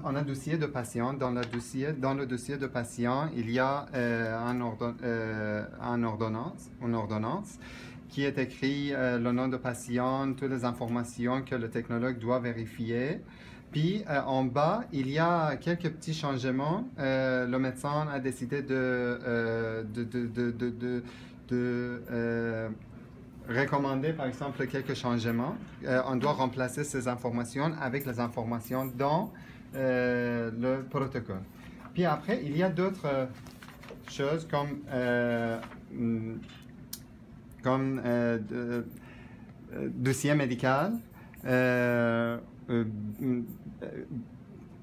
on a un dossier de patient. Dans le dossier de patient, il y a une ordonnance qui est écrit le nom de patient, toutes les informations que le technologue doit vérifier. Puis en bas, il y a quelques petits changements. Le médecin a décidé de recommander, par exemple, quelques changements. On doit remplacer ces informations avec les informations dans le protocole. Puis après, il y a d'autres choses comme dossier médical,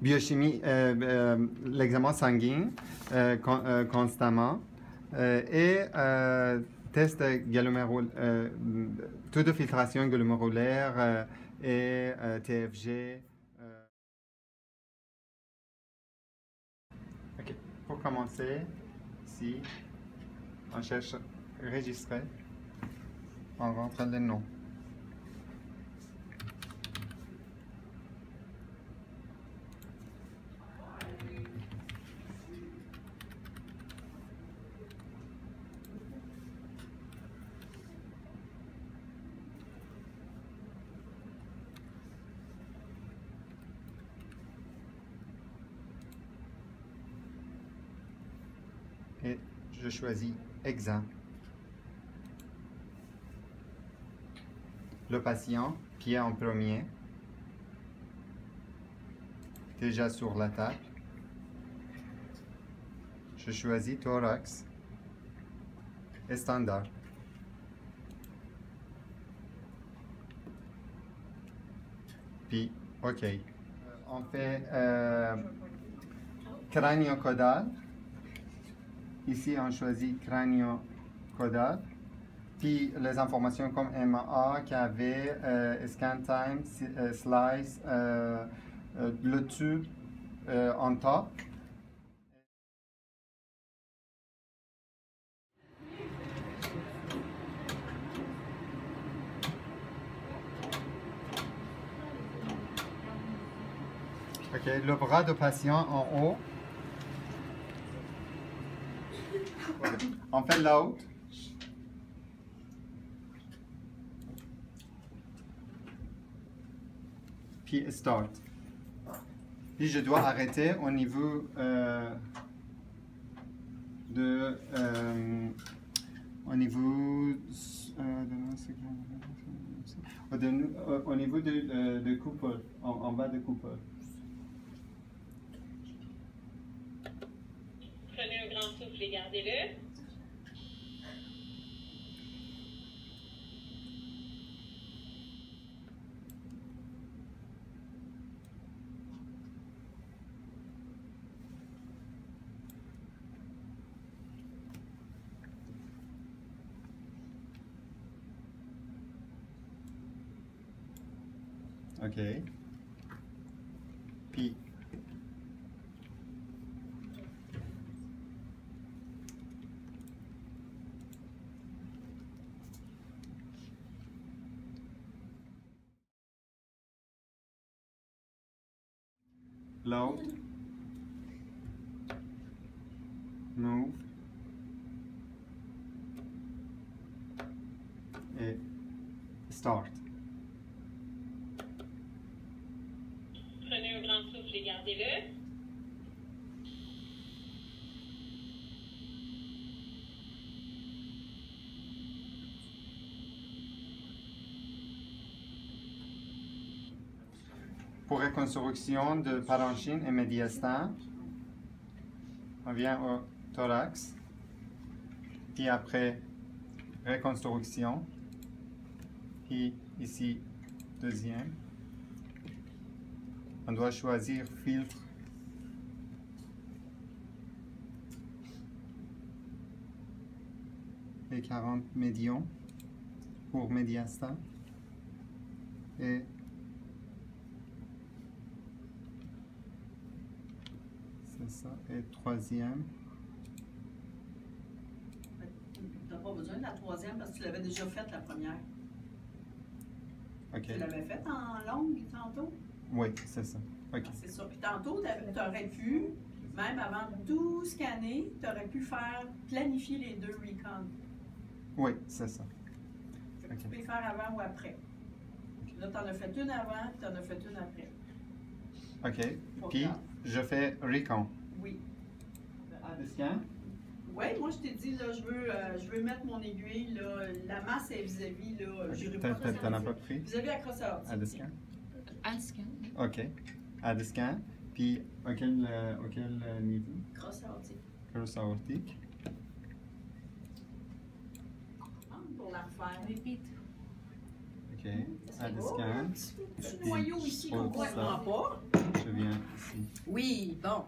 biochimie, l'examen sanguin constamment et test taux de filtration glomérulaire et TFG. OK. Pour commencer, ici, on cherche enregistrer. On rentre les noms. Et je choisis examen. Le patient, pied en premier, déjà sur la table. Je choisis thorax et standard. Puis, OK. On fait crânio-caudal. Ici, on choisit crânio-caudal. Puis les informations comme MA, KV, scan time, slice, le tube on top. OK, le bras de patient en haut. On fait l'autre. Puis start. Puis je dois arrêter au niveau au niveau de coupole, en bas de coupole. Prenez un grand souffle et gardez-le. OK. Puis, l'autre, move, et start. Prenez un grand souffle et gardez-le. Pour reconstruction de parenchyme et médiastin, on vient au thorax, puis après reconstruction, puis ici deuxième. On doit choisir filtre. Et 40 médians pour médiastin. Et c'est ça. Et troisième. Tu n'as pas besoin de la troisième parce que tu l'avais déjà faite la première. OK. Tu l'avais faite en longue tantôt? Oui, c'est ça. OK. C'est ça. Puis tantôt, tu aurais pu, même avant de tout scanner, tu aurais pu planifier les deux recons. Oui, c'est ça. Fait que tu peux les faire avant ou après. Là, tu en as fait une avant, tu en as fait une après. OK. Faut Puis, faire. je fais recon. Oui. Le scan? Oui, moi je t'ai dit, là, je veux mettre mon aiguille, là, la masse est vis-à-vis, là, j'irai pas T'en as pas pris? vis-à-vis à crosse à À scan? À scan. OK. À scan. Puis, auquel niveau? crosse aortique. Crosse aortique. Pour la refaire. Repeat. OK. À scan. Petit noyau ici qu'on voit ça. pas. Je viens ici. Oui, bon.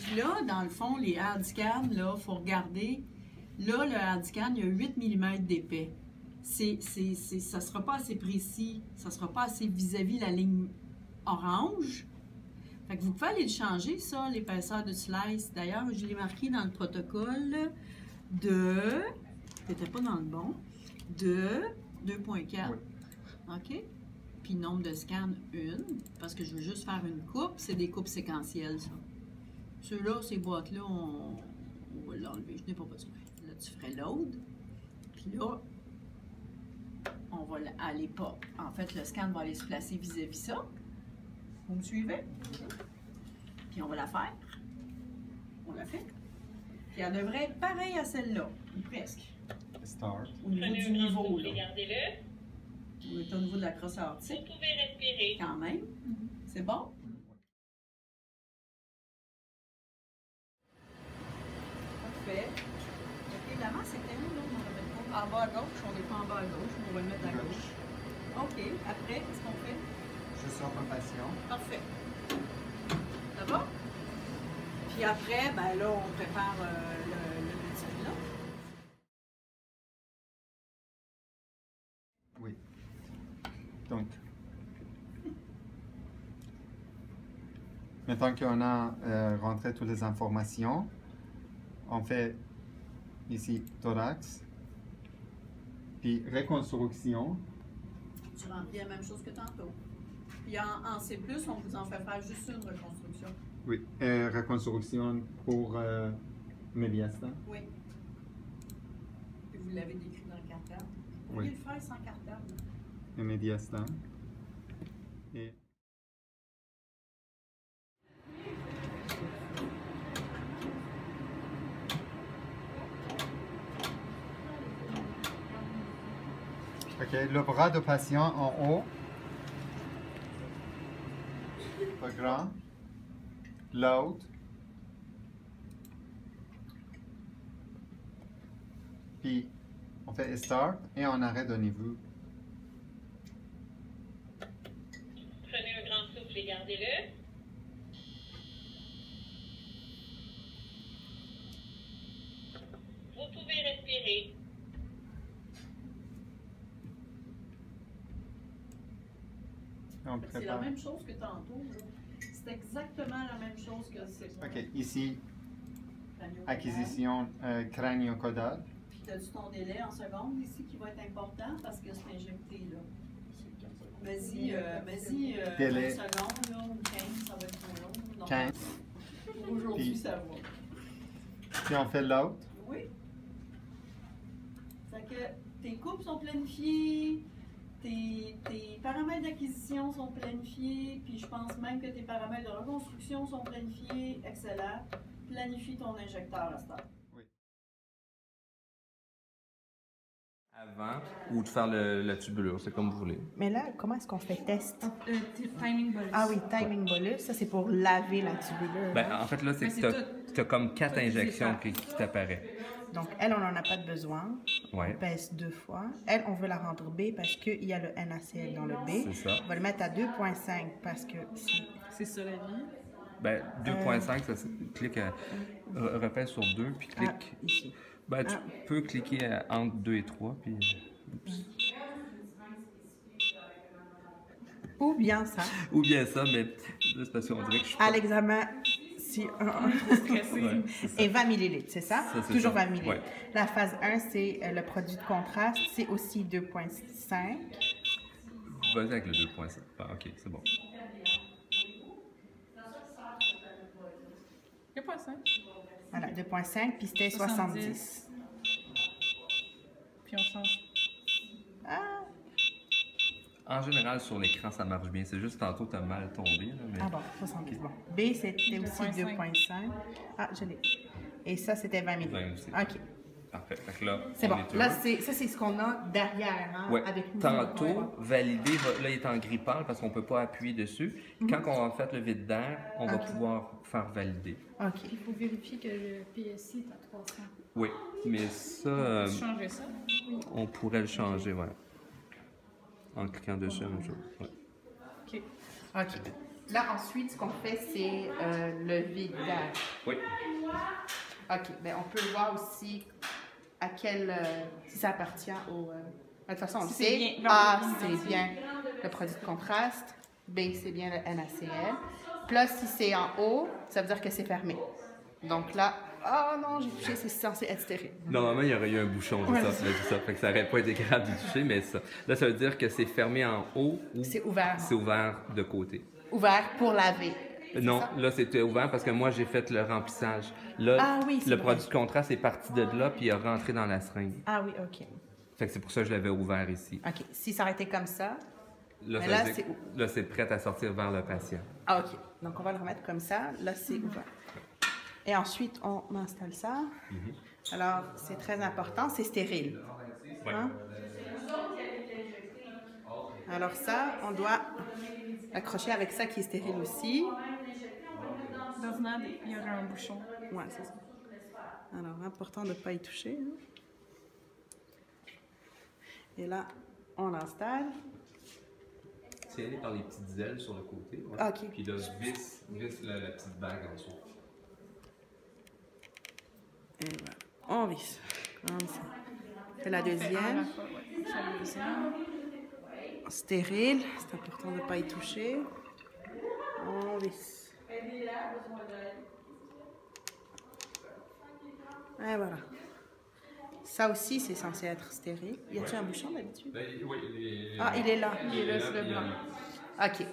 Puis là, dans le fond, les hardscans, là, il faut regarder. Là, le hardscan, il y a 8 mm d'épais. Ça ne sera pas assez précis, ça ne sera pas assez vis-à-vis la ligne orange. Fait que vous pouvez aller le changer, ça, l'épaisseur de slice. D'ailleurs, je l'ai marqué dans le protocole de... T'étais pas dans le bon. De 2.4. Oui. OK? Puis nombre de scans, 1. Parce que je veux juste faire une coupe. C'est des coupes séquentielles, ça. Ceux-là, ces boîtes-là, on va l'enlever. Je n'ai pas besoin. Là, tu ferais load. Puis là, on va aller pas. En fait, le scan va aller se placer vis-à-vis ça. Vous me suivez? Puis on va la faire. On la fait. Puis elle devrait être pareille à celle-là, ou presque. Start. Au niveau Prenez du un grand niveau, souffle là. et gardez-le. On est au niveau de la crosse Vous aortique, pouvez respirer. quand même. C'est bon? Parfait. OK, la masse était où, là? On va le mettre en bas à gauche. On n'est pas en bas à gauche, mais on va le mettre à gauche. OK. Après, qu'est-ce qu'on fait? Je sors un patient. Parfait. Ça va? Puis après, ben là, on prépare le petit là. Oui. Donc, maintenant qu'on a rentré toutes les informations, on fait ici thorax, puis reconstruction. Tu remplis la même chose que tantôt. Puis en C+, on vous en fait faire juste une reconstruction. Oui. Reconstruction pour médiastin. Oui. Puis vous l'avez décrit dans le cartable. Vous Oui. pourriez le faire sans cartable. Le médiastin. Et OK, le bras de patient en haut. Pas grand. L'autre. Puis, on fait start et on arrête au niveau. Prenez un grand souffle et gardez-le. Vous pouvez respirer. On C'est la prépare. même chose que tantôt. là. C'est exactement la même chose que c'est. OK, ici, acquisition crânio-caudale. Puis tu as du ton délai en secondes ici qui va être important parce que c'est injecté là. Vas-y, Délai. 20 secondes là, ou 15, ça va être trop long. Non. 15. Pour aujourd'hui, Puis- ça va. Puis on fait l'autre. Oui. C'est que tes coupes sont planifiées, tes paramètres d'acquisition sont planifiés, puis je pense même que tes paramètres de reconstruction sont planifiés. Excellent. Planifie ton injecteur à cette heure. Avant ou de faire la tubulure, c'est comme vous voulez. Mais là, comment est-ce qu'on fait test? Timing bolus. Ah oui, timing bolus, ça c'est pour laver la tubulure. Ben, en fait, là, c'est Mais que c'est tu as comme 4 Tout est injections fait. qui t'apparaissent. Donc, elle, on n'en a pas de besoin. Ouais. On pèse 2 fois. Elle, on veut la rendre B parce qu'il y a le NaCl dans le B. C'est ça. On va le mettre à 2.5 parce que si. C'est ça la vie. Ben, 2.5, ça, clique repère sur 2, puis Ah, clique. ici. Ben, tu peux cliquer entre 2 et 3, puis. Ou bien ça. Ou bien ça, mais là, c'est parce qu'on dirait que je suis À pas... l'examen, si Ouais, c'est ça. et 20 millilitres, c'est ça? Ça, c'est Toujours ça. 20 millilitres. Ouais. La phase 1, c'est le produit de contraste, c'est aussi 2.5. Vas-y avec le 2.5. Ah, ok, c'est bon. 2.5. Voilà, 2.5, puis c'était 70. Puis on change. Ah, En général, sur l'écran, ça marche bien. C'est juste tantôt, tu as mal tombé. Là, mais... ah bon, 70. Bon. B, c'était aussi 2.5. Ah, je l'ai. Et ça, c'était 20 minutes. 20 aussi. OK. Parfait. Fait que là, C'est on bon. est Là, heureux. ça, c'est ce qu'on a derrière, hein, Ouais. avec nous. Tantôt, valider, là, il est en gris pâle parce qu'on ne peut pas appuyer dessus. Quand on va faire le vide d'air, on va Ok. pouvoir faire valider. OK. Il faut vérifier que le PSI est à 300. Oui, mais ça, Tu changer ça? on pourrait le changer, ouais. En cliquant dessus, la même chose. Ouais. OK. OK. Là, ensuite, ce qu'on fait, c'est le vide d'air. Oui. OK. Bien, on peut voir aussi à quel... si ça appartient au... de toute façon, on le Si c'est sait. bien- A, non, c'est bien le produit de contraste. B, c'est bien le NaCl. Puis là, si c'est en haut, ça veut dire que c'est fermé. Donc là, oh non, j'ai touché, c'est censé être stérile. Normalement, il y aurait eu un bouchon, Ouais, c'est c'est ça. Ça fait que ça n'aurait pas été grave d'y toucher, mais ça. Là, ça veut dire que c'est fermé en haut ou C'est ouvert. c'est ouvert de côté. Ouvert pour laver. Non, ça? là, c'était ouvert parce que moi, j'ai fait le remplissage. Là, Ah oui, c'est le vrai. produit de contraste est parti de là, puis il est rentré dans la seringue. Ah oui, OK. Fait que c'est pour ça que je l'avais ouvert ici. OK. Si ça aurait été comme ça... Là, Mais ça là, veut dire c'est que- là, c'est prêt à sortir vers le patient. Ah, OK. Donc, on va le remettre comme ça. Là, c'est ouvert. Et ensuite, on installe ça. Alors, c'est très important, c'est stérile. Hein? Alors ça, on doit accrocher avec ça qui est stérile aussi. D'ordinaire, il y aurait un bouchon. Ouais, c'est ça. Alors, important de ne pas y toucher. Hein. Et là, on l'installe. Tiens par les petites ailes sur le côté. Ah, OK. Puis là, visse la petite bague en dessous. Et voilà. On visse. Comme ça. C'est la On fait un à la deuxième. fois, ouais. C'est la deuxième. Stérile. C'est important de ne pas y toucher. On visse. Et voilà. Ça aussi, c'est censé être stérile. Y a-t-il un bouchon d'habitude? Oui, Ah, il est là. Il est là, c'est le blanc. OK.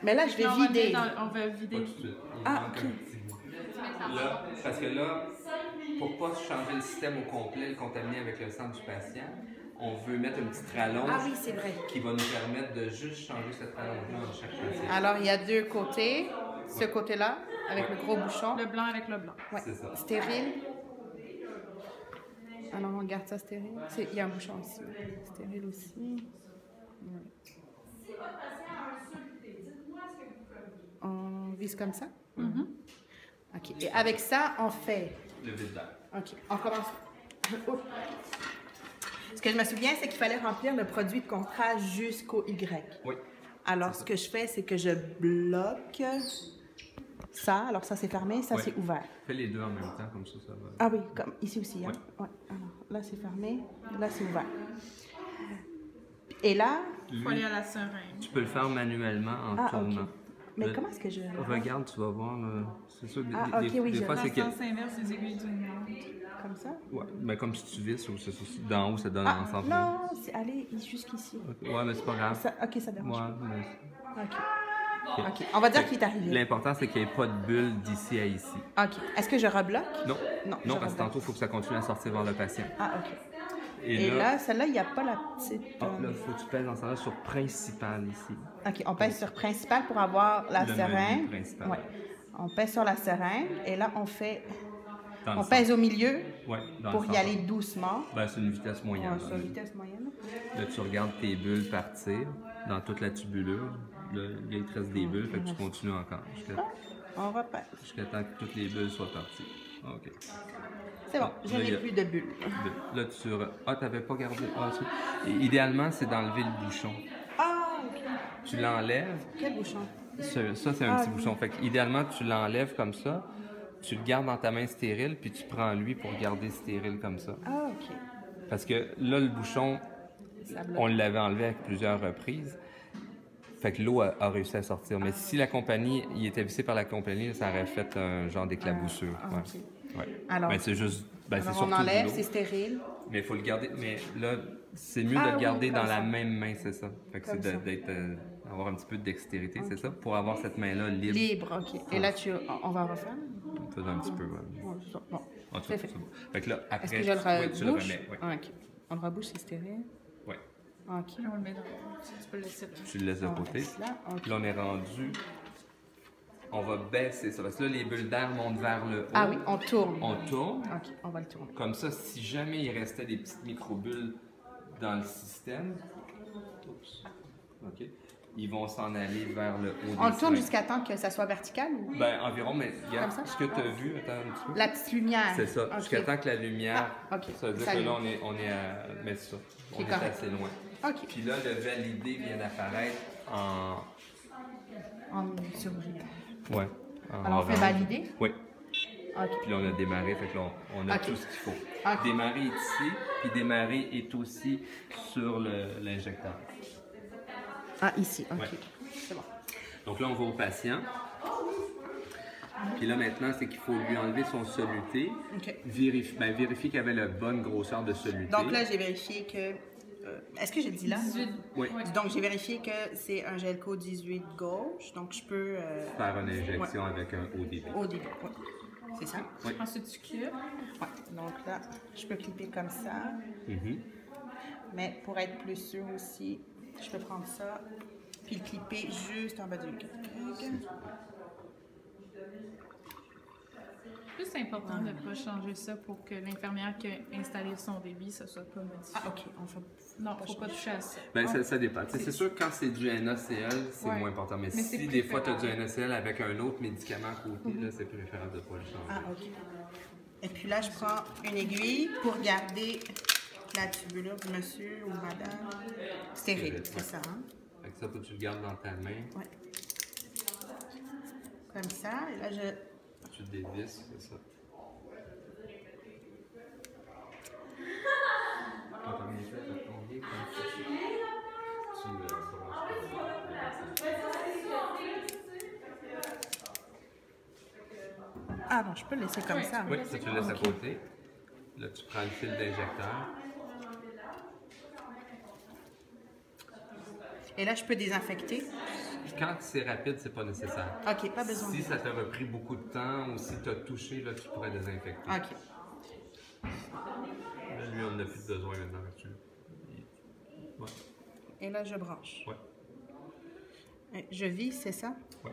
Mais là, je vais Là, on va vider. mettre on va vider. Ah, OK. Là, parce que là, pour pas changer le système au complet, le contaminer avec le sang du patient, on veut mettre une petite rallonge Ah oui, c'est vrai. qui va nous permettre de juste changer cette rallonge-là dans chaque patient. Alors, il y a deux côtés. Ce côté-là, avec le gros bouchon. Le blanc avec le blanc. Ouais. C'est ça. Stérile. Alors, on garde ça stérile. Il y a un bouchon ici. Stérile aussi. Ouais. On vise comme ça? OK. Et avec ça, on fait... Le vide d'air. OK. On commence. Oups. Ce que je me souviens, c'est qu'il fallait remplir le produit de contraste jusqu'au Y. Oui. Alors, ce que je fais, c'est que je bloque ça. Alors, ça, c'est fermé. Ça, Ouais. c'est ouvert. Fais les deux en même temps, comme ça va. Ah oui, comme ici aussi. Hein? Ouais. Alors, là, c'est fermé. Là, c'est ouvert. Et là... Il faut aller à la seringue. Tu peux le faire manuellement en Ah, tournant. OK. Mais Le- comment est-ce que je... Regarde, tu vas voir. C'est sûr que Ah, ok, oui, des je fois, Dans c'est le que. sens inverse des aiguilles d'une montre. Comme ça? Ouais, ben comme si tu visses, ou c'est ça, d'en haut, ça donne Ah, ensemble. non, c'est aller jusqu'ici. Ouais, mais c'est pas grave. Ça, OK, ça dérange. Ouais, mais- OK. OK. On va dire qu'il est arrivé. L'important, c'est qu'il n'y ait pas de bulle d'ici à ici. OK. Est-ce que je rebloque? Non. Non, je Non, parce que rebloque. tantôt, il faut que ça continue à sortir vers le patient. Ah, OK. Et là, celle-là, il n'y a pas la petite... ah, là, il faut que tu pèses dans ça sur principal ici. OK, on pèse sur principal pour avoir la Le seringue. menu principal. Ouais. On pèse sur la seringue et là, on fait... Dans le On sens. pèse au milieu Ouais, dans pour le y sens. aller doucement. Ben, c'est une vitesse moyenne. Ouais, sur vitesse moyenne. Là, tu regardes tes bulles partir dans toute la tubulure. Là, il te reste des bulles, fait que tu continues encore On repère. jusqu'à temps que toutes les bulles soient parties. OK. C'est bon, je Là, il y n'ai a- plus de bulles. Là, t'avais pas gardé. Ah, et idéalement, c'est d'enlever le bouchon. Ah, OK. Tu l'enlèves. Quel bouchon? Ça, c'est un Ah, petit oui. bouchon. Fait que, idéalement, tu l'enlèves comme ça. Tu le gardes dans ta main stérile, puis tu prends lui pour garder stérile comme ça. Ah, OK. Parce que là, le bouchon, Ça bloque. on l'avait enlevé à plusieurs reprises. Fait que l'eau a réussi à sortir. Mais si la compagnie, il était vissé par la compagnie, ça aurait fait un genre d'éclaboussure. Ah, Ouais. OK. Ouais. Alors, Ben, c'est juste. Ben, c'est alors surtout on enlève, de l'eau. c'est stérile. Mais il faut le garder. Mais là, C'est mieux de Ah le oui, garder comme dans la ça. même main, c'est ça. Fait que Comme c'est ça. d'être, avoir un petit peu de dextérité, c'est ça, pour avoir cette main-là libre. Libre, ok. Et là, on va refaire? Faisons un petit peu, ouais. Bon, c'est ça. Bon. En tout C'est cas, fait. c'est bon. Fait que là, après, Est-ce que je le oui, tu le rebouche? remets, oui. Ah, ok. On le rebouche, c'est stérile? Oui. Ok. On le met dans. Tu peux le laisser là. Tu le laisses de On côté. reste là, ok. Puis là, on est rendu. On va baisser ça. Parce que là, les bulles d'air montent vers le haut. Ah oui, on tourne. On tourne. Ok, on va le tourner. Comme ça, si jamais il restait des petites microbules dans le système, oups, ok, ils vont s'en aller vers le haut. On le des tourne seringues. jusqu'à temps que ça soit vertical ou? Ben, environ, mais regarde, Comme ça? ce que tu as vu, attends un petit peu. La petite lumière. C'est ça, Ok. jusqu'à temps que la lumière. Ah, ok. Ça veut dire Ça que là, allume. on est à. Mais c'est ça. On est correct. assez loin. Ok. Puis là, le validé vient d'apparaître en. En chirurgie. Ouais. Alors, on fait valider? Oui. Ok. Puis là, on a démarré, fait que là, on a Ok. tout ce qu'il faut. Ok. Démarrer est ici, puis démarrer est aussi sur l'injecteur. Ah, ici, ok. Ouais. C'est bon. Donc là, on va au patient. Puis là, maintenant, c'est qu'il faut lui enlever son soluté. Ok. Vérifier qu'il avait la bonne grosseur de soluté. Donc là, j'ai vérifié que. Est-ce que j'ai dit là? 18. Oui. Donc, j'ai vérifié que c'est un Gelco 18 gauche. Donc, je peux. Faire une injection avec un haut débit. Au début, oui. C'est ça? Oui. Ensuite, tu clips. Ouais. Donc là, je peux clipper comme ça. Mhm. Mais pour être plus sûr aussi, je peux prendre ça. Puis le clipper juste en bas du cœur. Plus c'est important de ne pas changer ça pour que l'infirmière qui a installé son débit, ça soit pas modifié. Ah, ok. On fait. Non, faut pas toucher à ça. Ben, ça dépend. Tu sais, c'est sûr que quand c'est du NaCl, c'est Ouais. moins important. Mais, Mais c'est si des fois tu as du préférable. NaCl avec un autre médicament à côté, là, c'est préférable de ne pas le changer. Ah, ok. Et puis là, je prends une aiguille pour garder la tubulure du monsieur ou madame stérile. C'est ça, hein? Fait que ça, faut que tu le gardes dans ta main. Ouais. Comme ça. Et là, je. Tu le dévisses, c'est ça. Quand on est fait, ça tombe bien comme ça. Tu branches. Ah non, je peux le laisser comme ça. Oui, ça, tu le laisses à côté. Là, tu prends le fil d'injecteur. Et là, je peux désinfecter. Quand c'est rapide, c'est pas nécessaire. Ok, pas besoin Si de. ça t'a repris beaucoup de temps ou si tu as touché, là, tu pourrais désinfecter. Ok. Là, lui, on n'a plus de besoin maintenant là-dessus. Ouais. Et là, je branche. Ouais. Et je visse, c'est ça? Ouais.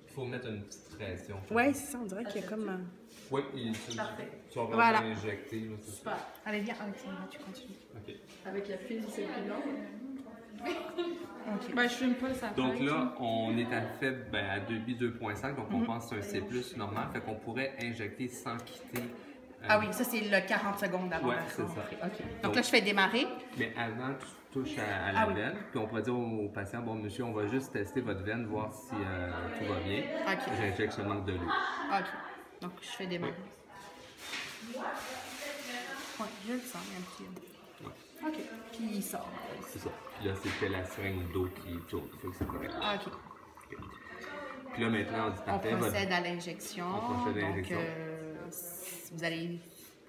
Il faut mettre une petite pression. Ouais, c'est ça. On dirait qu'il y a comme. Oui, tu vas Voilà. injecter. Là, c'est ça. Allez, viens, Alexandra, tu continues. OK. Avec la file, c'est plus long. Ok. Ben, je filme pas sa Donc tête. là, on est à fait à 2,5, donc on pense que c'est un C+, normal, fait qu'on pourrait injecter sans quitter. Ah oui, ça, c'est le 40 secondes avant Ouais, la c'est ça. OK. Donc là, je fais démarrer. Mais avant, tu touches à la Ah oui. veine, puis on pourrait dire au patient, bon monsieur, on va juste tester votre veine, voir si tout va bien. OK. J'injecte seulement de l'eau. OK. Donc, je fais démarrer. Ouais, je le sens, il y a un petit. OK. Puis il sort. C'est ça. Puis là, c'était la seringue d'eau qui tourne, fait que c'est correct. OK. Puis là, maintenant, on dit On parfait, votre- procède à l'injection. On procède à l'injection. Donc, vous allez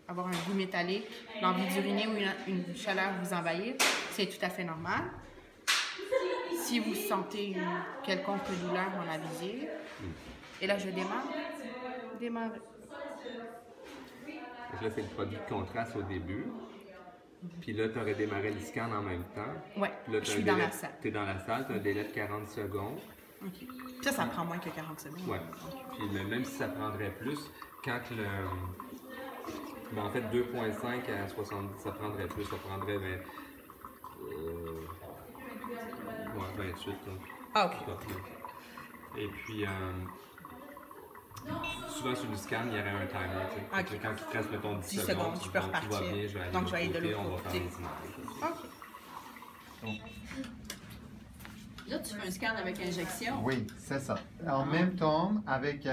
avoir un goût métallique, l'envie d'uriner ou une chaleur vous envahir. C'est tout à fait normal. Si vous sentez une quelconque douleur dans la visée, et là, je démarre. Démarrer. Fait que là, c'est le produit de contraste au début. Puis là, tu aurais démarré le scan en même temps. Ouais, Puis là, je suis dans la salle. Tu es dans la salle, tu as un délai de 40 secondes. OK. Ça prend moins que 40 secondes. Ouais. Puis même si ça prendrait plus, quand le. Mais en fait, 2,5 à 70, ça prendrait plus. Ça prendrait 20. Ouais, 28. Là. Ah, OK. Et puis, souvent sur le scan, il y aurait un timer. Tu sais. Ok. Fait que quand il te reste, mettons, 10 10 secondes, tu je peux dis, bon, tout va repartir. bien, je vais aller Donc, de je vais aller de l'autre côté, l'autre on va côté. faire les images. OK. Là, tu fais un scan avec injection. Oui, c'est ça. En même temps, avec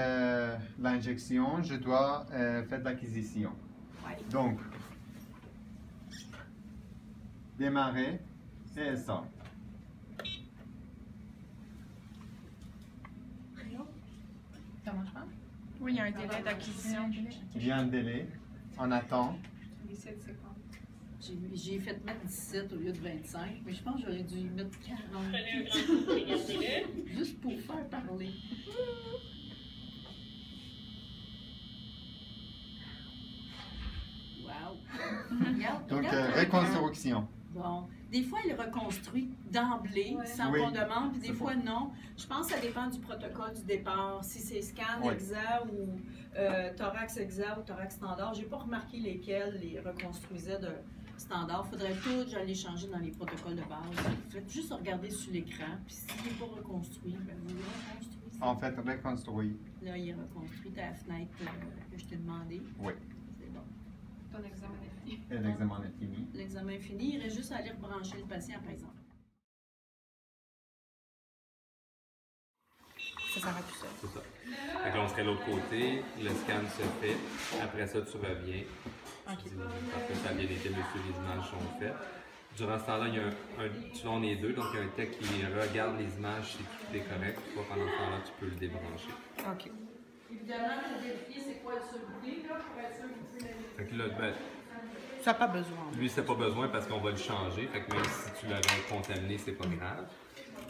l'injection, je dois faire l'acquisition. Ouais. Donc, démarrer et ça. Ça marche pas? Oui, il y a un délai d'acquisition. Il y a un délai. On attend. J'ai fait mettre 17 au lieu de 25, mais je pense que j'aurais dû mettre 40. Prenez un grand souffle et gardez-le. Juste pour faire parler. Wow! Regarde, Donc, regarde, reconstruction. Bon. Des fois, il reconstruit d'emblée, sans Oui. qu'on demande, puis des C'est fois, non. Je pense que ça dépend du protocole du départ. Si c'est scan Oui. EXA ou thorax EXA ou thorax standard, j'ai pas remarqué lesquels les reconstruisaient de standard. Faudrait tout, j'allais changer dans les protocoles de base. Faites juste regarder sur l'écran, puis s'il n'est pas reconstruit, ben vous le reconstruisez. En fait, reconstruit. Là, il est reconstruit à la fenêtre que je t'ai demandé. Oui. C'est bon. Ton examen est fini. Et l'examen est fini. L'examen est fini, il reste juste à aller rebrancher le patient, par exemple. Ça s'arrête tout seul. C'est ça. Fait que là, on serait de l'autre côté, le scan se fait, après ça, tu reviens. Tu dis, parfait, ça a bien été, monsieur, les images sont faites. Durant ce temps-là, il y a on est deux, donc il y a un tech qui regarde les images si tout est correct. Toi, pendant ce temps-là, tu peux le débrancher. OK. Évidemment, je vais vérifier c'est quoi le soluté, là, pour être sûr que vous pouvez Fait que là, ben, Ça n'a pas besoin. lui, c'est pas besoin parce qu'on va le changer. Fait que même si tu l'avais contaminé, c'est pas grave.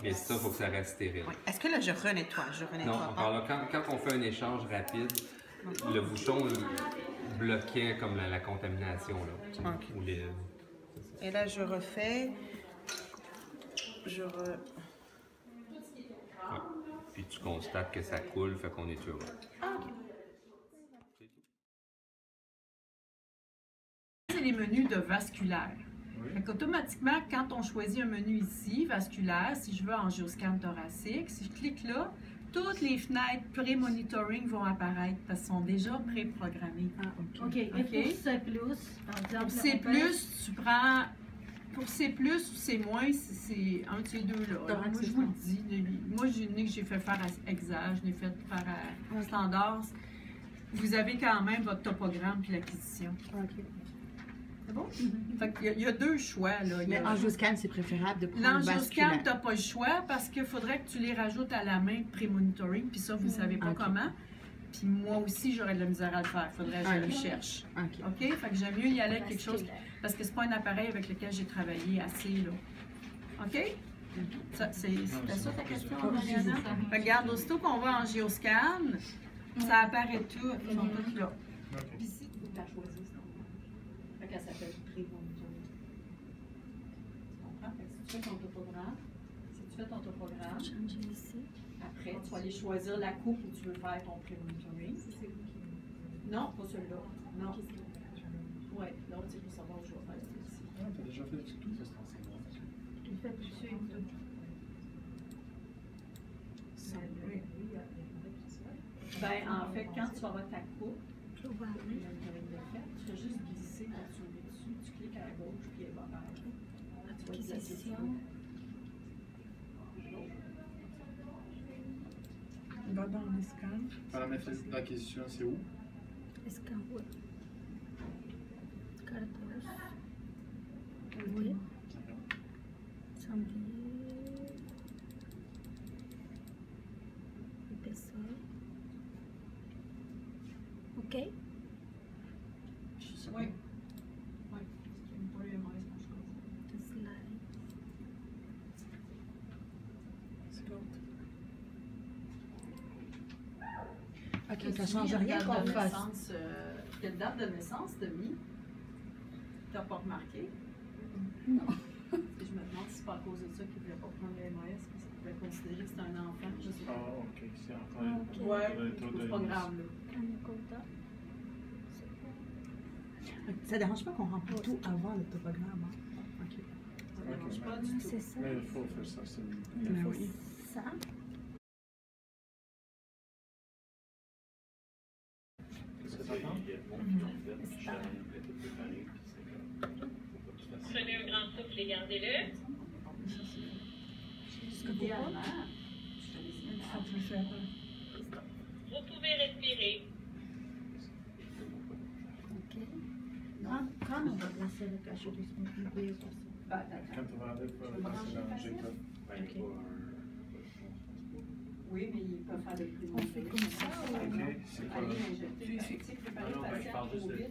Mais ça, il faut que ça reste stérile. Oui. Est-ce que là, je renettoie? Non, encore là, quand on fait un échange rapide, le bouchon il bloquait comme la contamination. Là, Ok. ou les- Et là, je refais. ouais. Puis tu constates que ça coule, fait qu'on est heureux. C'est les menus de vasculaire. Automatiquement, quand on choisit un menu ici, vasculaire, si je veux angioscan thoracique, si je clique là, toutes les fenêtres pré-monitoring vont apparaître parce qu'elles sont déjà pré-programmées. OK. Et pour C+, par exemple... Pour C+, tu prends... Pour C+, ou C-, c'est un de ces deux-là. Moi, je vous le dis. Moi, j'ai fait faire à EXA, je l'ai fait faire à standard. Vous avez quand même votre topogramme puis l'acquisition. C'est bon? Fait qu'il y a deux choix, là. Mais angioscan, c'est préférable de prendre L'angioscan, vasculaire. tu n'as pas le choix parce qu'il faudrait que tu les rajoutes à la main pré-monitoring, puis ça, vous ne savez pas Ok. comment. Puis moi aussi, j'aurais de la misère à le faire. Il faudrait que je le cherche. OK. OK? Fait que j'aime mieux y aller avec quelque chose, parce que c'est pas un appareil avec lequel j'ai travaillé assez, là. OK? C'était ça ta question, Mariana? Regarde, aussitôt qu'on va en géoscan, ça apparaît tout. Ils sont tous là. Puis si tu as choisi ce nom-là. Fait qu'elle s'appelle pré-monitoring. Tu comprends? Fait que si tu fais ton topogramme, après, tu vas aller choisir la coupe où tu veux faire ton pré-monitoring. Non, pas celui-là. Non. Oui, l'autre, c'est pour savoir où je vais faire ici. Tu as déjà fait tout ce renseignement. Ben, en fait, quand tu vas avoir ta coupe, tu fais juste glisser ta souris dessus, tu cliques à gauche, puis elle va faire. Tu vas glisser. Va dans les scans. Paramètres d'acquisition, c'est où? Oui. OK. Oui. Oui. C'est une polyamorèse, je crois. C'est l'autre. OK, ça change rien qu'on fasse. Quelle date de naissance t'as mis? T'as pas remarqué? Non. Je me demande si c'est pas à cause de ça qu'il ne voulait pas prendre le MAS, parce qu'il pouvait considérer que c'était un enfant. Je sais Ah, pas. OK. C'est encore... OK. Ouais, trop de- c'est pas grave, là. Ça dérange pas qu'on remplisse tout avant le topogramme, hein? OK. Ça ne dérange pas du tout. C'est ça. Mais il faut faire ça, c'est... Mais oui. Ça. Qu'est-ce que t'entends? Prenez un grand souffle et gardez-le. Idéalement, Vous pouvez respirer. OK. Quand on va placer le cachot de son bébé, Quand tu vas aller pour passer dans Jacob. Oui, mais ils peuvent faire des plus On fait comme ça ou Ok, c'est quoi là? Aller injecter, préparer le patient parle trop juste de- vite.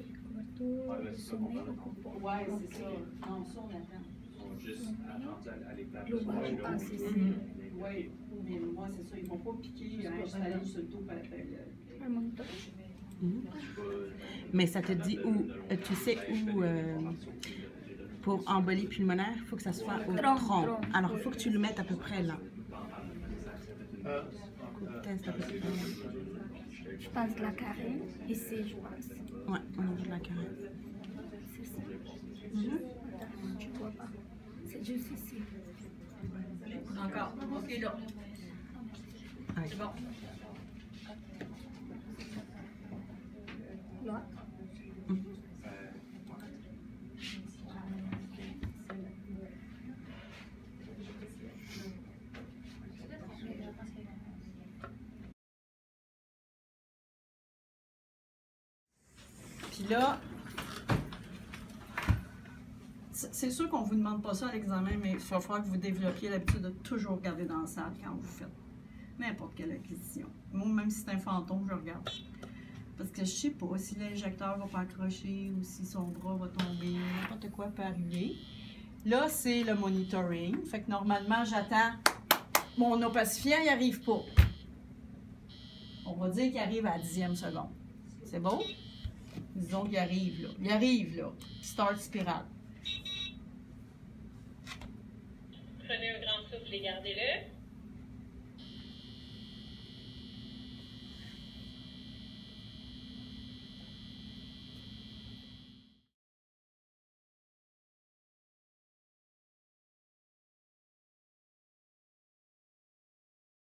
Ouais, ben, c'est ça qu'on parle de. Ouais, c'est ça. Non, ça, on attend. Ils sont juste rendus à l'étape. Le bras est passé ici. Oui, mais moi, c'est ça. Ils ne vont pas piquer, installer sur le dos par la Un moniteur. Mais ça te dit où, tu sais où, pour embolie pulmonaire, il faut que ça soit au tronc. Alors, il faut que tu le mettes à peu près là. Test à peu près là. Je passe de la carène, ici, je passe. Ouais, au niveau de la carène. C'est ça. Attends, tu vois pas. C'est juste ici. Encore. OK, là. Ok. C'est bon. Là. Puis là, c'est sûr qu'on ne vous demande pas ça à l'examen, mais il va falloir que vous développiez l'habitude de toujours regarder dans la salle quand vous faites n'importe quelle acquisition. Moi, même si c'est un fantôme, je regarde. Parce que je sais pas si l'injecteur va pas accrocher ou si son bras va tomber, n'importe quoi peut arriver. Là, c'est le monitoring. Fait que normalement, j'attends. Mon opacifiant, il n'arrive pas. On va dire qu'il arrive à la 10e seconde. C'est beau? Disons qu'il arrive là. Il arrive là. Start spirale. Prenez un grand souffle et gardez-le.